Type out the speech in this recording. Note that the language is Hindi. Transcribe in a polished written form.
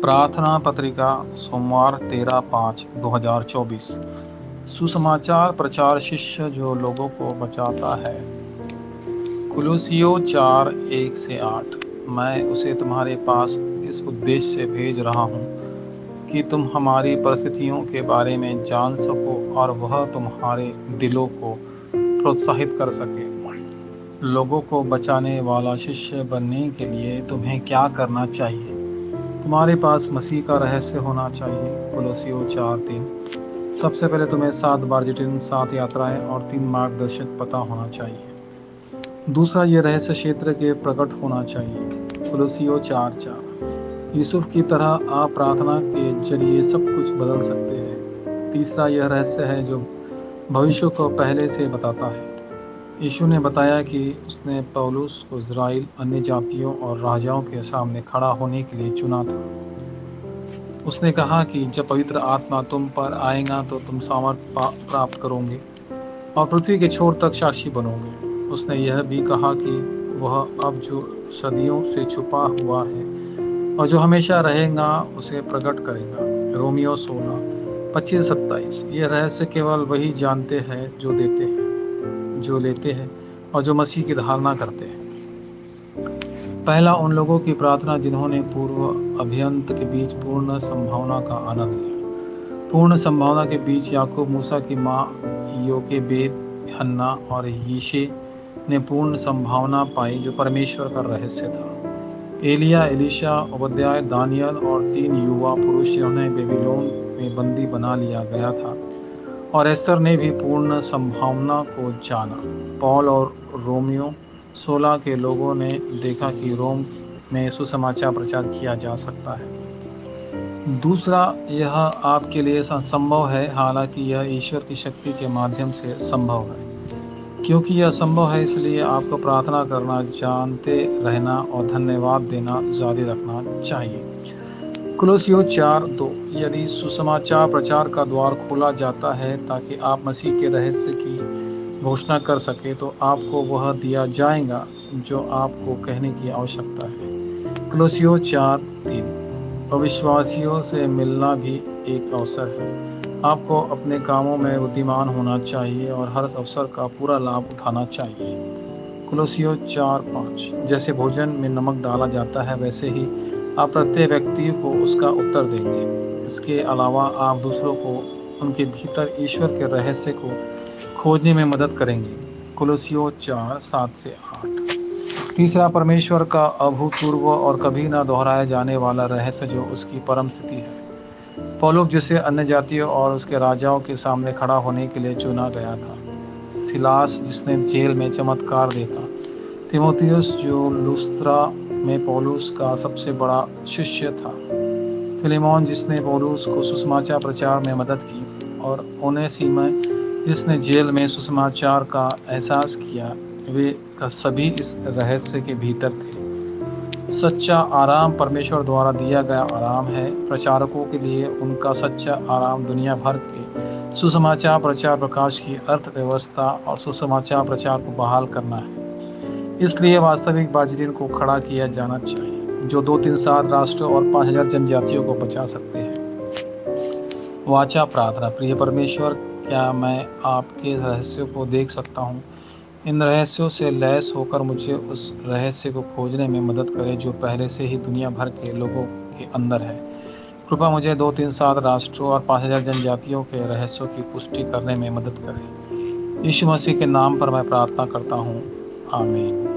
प्रार्थना पत्रिका सोमवार 13/5/2024। सुसमाचार प्रचार शिष्य जो लोगों को बचाता है। कुलुस्सियों 4:1-8। मैं उसे तुम्हारे पास इस उद्देश्य से भेज रहा हूँ कि तुम हमारी परिस्थितियों के बारे में जान सको और वह तुम्हारे दिलों को प्रोत्साहित कर सके। लोगों को बचाने वाला शिष्य बनने के लिए तुम्हें क्या करना चाहिए? तुम्हारे पास मसीह का रहस्य होना चाहिए। कुलुस्सियों 4:3। सबसे पहले तुम्हें 7 बारजिटिन, 7 यात्राएं और 3 मार्गदर्शक पता होना चाहिए। दूसरा, ये रहस्य क्षेत्र के प्रकट होना चाहिए। कुलुस्सियों 4:4। यूसुफ की तरह आप प्रार्थना के जरिए सब कुछ बदल सकते हैं। तीसरा, यह रहस्य है जो भविष्य को पहले से बताता है। यीशु ने बताया कि उसने पौलुस को इज़राइल, अन्य जातियों और राजाओं के सामने खड़ा होने के लिए चुना था। उसने कहा कि जब पवित्र आत्मा तुम पर आएगा तो तुम सामर्थ्य प्राप्त करोगे और पृथ्वी के छोर तक साक्षी बनोगे। उसने यह भी कहा कि वह अब जो सदियों से छुपा हुआ है और जो हमेशा रहेगा उसे प्रकट करेगा। रोमियो 16:25-27। यह रहस्य केवल वही जानते हैं जो देते हैं, जो लेते हैं और जो मसीह की धारणा करते हैं। पहला, उन लोगों की प्रार्थना जिन्होंने पूर्व अभियंत के बीच पूर्ण संभावना का आनंद लिया। पूर्ण संभावना के बीच याकूब, मूसा की माँ योकेबेद, हन्ना और यीशे ने पूर्ण संभावना पाई जो परमेश्वर का रहस्य था। एलिया, एलीशा, ओबद्याह, दानियल और 3 युवा पुरुष जिन्हें बेबीलोन में बंदी बना लिया गया था, और एस्तर ने भी पूर्ण संभावना को जाना। पौल और रोमियो 16 के लोगों ने देखा कि रोम में सुसमाचार प्रचार किया जा सकता है। दूसरा, यह आपके लिए संभव है, हालांकि यह ईश्वर की शक्ति के माध्यम से संभव है। क्योंकि यह संभव है, इसलिए आपको प्रार्थना करना, जानते रहना और धन्यवाद देना जारी रखना चाहिए। कुलुस्सियों 4:2। यदि सुसमाचार प्रचार का द्वार खोला जाता है ताकि आप मसीह के रहस्य की घोषणा कर सके, तो आपको वह दिया जाएगा जो आपको कहने की आवश्यकता है। कुलुस्सियों 4:3। अविश्वासियों से मिलना भी एक अवसर है। आपको अपने कामों में बुद्धिमान होना चाहिए और हर अवसर का पूरा लाभ उठाना चाहिए। कुलुस्सियों 4:5। जैसे भोजन में नमक डाला जाता है, वैसे ही आप प्रत्येक व्यक्ति को उसका उत्तर देंगे। इसके अलावा आप दूसरों को उनके भीतर ईश्वर के रहस्य को खोजने में मदद करेंगे। कुलुस्सियों 4:7-8। तीसरा, परमेश्वर का अभूतपूर्व और कभी न दोहराया जाने वाला रहस्य जो उसकी परम स्थिति है। पौलुस, जिसे अन्य जातियों और उसके राजाओं के सामने खड़ा होने के लिए चुना गया था। सिलास, जिसने जेल में चमत्कार देखा। तीमुथियुस, जो लुस्त्रा में पौलुस का सबसे बड़ा शिष्य था। फिलेमोन, जिसने पौलुस को सुसमाचार प्रचार में मदद की। और ओनेसिमुस, जिसने जेल में सुसमाचार का एहसास किया। वे सभी इस रहस्य के भीतर थे। सच्चा आराम परमेश्वर द्वारा दिया गया आराम है। प्रचारकों के लिए उनका सच्चा आराम दुनिया भर के सुसमाचार प्रचार प्रकाश की अर्थव्यवस्था और सुसमाचार प्रचार को बहाल करना है। इसलिए वास्तविक बाजिरीन को खड़ा किया जाना चाहिए, जो 2-3-7 राष्ट्र और 5000 जनजातियों को बचा सकते हैं। वाचा प्रार्थना। प्रिय परमेश्वर, क्या मैं आपके रहस्यों को देख सकता हूँ? इन रहस्यों से लैस होकर मुझे उस रहस्य को खोजने में मदद करें जो पहले से ही दुनिया भर के लोगों के अंदर है। कृपया मुझे 2-3-7 राष्ट्रों और 5000 जनजातियों के रहस्यों की पुष्टि करने में मदद करें। यीशु मसीह के नाम पर मैं प्रार्थना करता हूँ, आमीन।